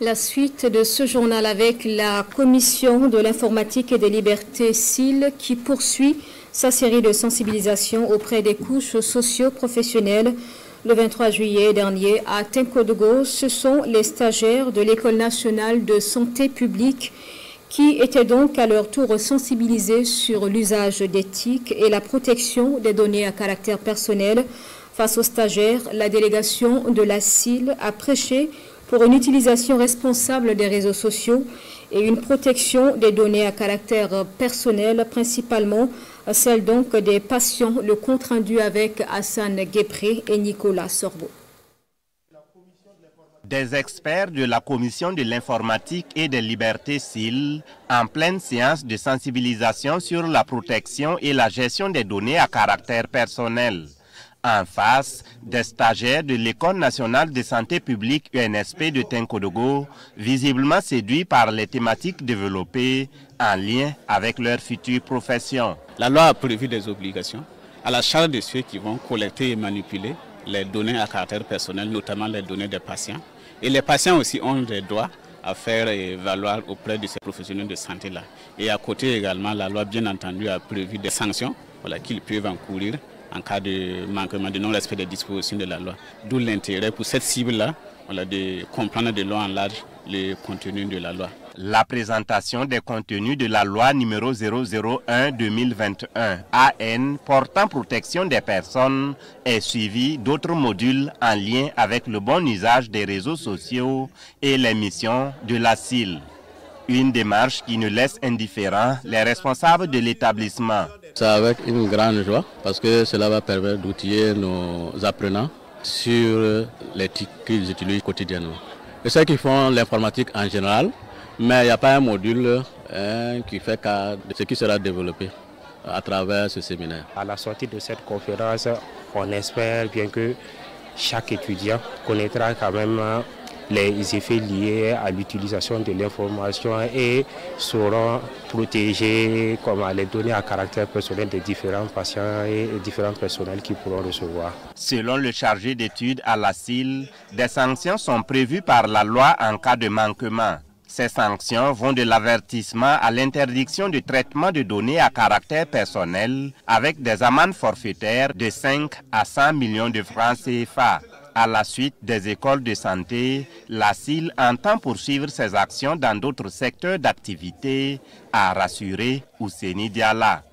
La suite de ce journal avec la Commission de l'informatique et des libertés CIL qui poursuit sa série de sensibilisation auprès des couches socio-professionnelles. Le 23 juillet dernier à Tinkodogo, ce sont les stagiaires de l'École nationale de santé publique qui étaient donc à leur tour sensibilisés sur l'usage d'éthique et la protection des données à caractère personnel. Face aux stagiaires, la délégation de la CIL a prêché pour une utilisation responsable des réseaux sociaux et une protection des données à caractère personnel, principalement celle donc des patients. Le compte rendu avec Hassan Guépré et Nicolas Sorbo. Des experts de la Commission de l'informatique et des libertés CIL en pleine séance de sensibilisation sur la protection et la gestion des données à caractère personnel. En face, des stagiaires de l'École nationale de santé publique UNSP de Tinkodogo, visiblement séduits par les thématiques développées en lien avec leur future profession. La loi a prévu des obligations à la charge de ceux qui vont collecter et manipuler les données à caractère personnel, notamment les données des patients. Et les patients aussi ont des droits à faire valoir auprès de ces professionnels de santé-là. Et à côté également, la loi, bien entendu, a prévu des sanctions qu'ils peuvent encourir en cas de manquement, de non-respect des dispositions de la loi. D'où l'intérêt pour cette cible-là de comprendre de long en large le contenu de la loi. La présentation des contenus de la loi numéro 001-2021 AN portant protection des personnes est suivie d'autres modules en lien avec le bon usage des réseaux sociaux et les missions de la CIL. Une démarche qui ne laisse indifférents les responsables de l'établissement. C'est avec une grande joie parce que cela va permettre d'outiller nos apprenants sur l'éthique qu'ils utilisent quotidiennement. C'est ceux qui font l'informatique en général, mais il n'y a pas un module qui fait cas de ce qui sera développé à travers ce séminaire. À la sortie de cette conférence, on espère bien que chaque étudiant connaîtra quand même les effets liés à l'utilisation de l'information et sauront protéger les données à caractère personnel des différents patients et différents personnels qui pourront recevoir. Selon le chargé d'études à la CIL, des sanctions sont prévues par la loi en cas de manquement. Ces sanctions vont de l'avertissement à l'interdiction de traitement de données à caractère personnel avec des amendes forfaitaires de 5 à 100 millions de francs CFA. À la suite des écoles de santé, la CIL entend poursuivre ses actions dans d'autres secteurs d'activité, a rassuré Ouseni Diala.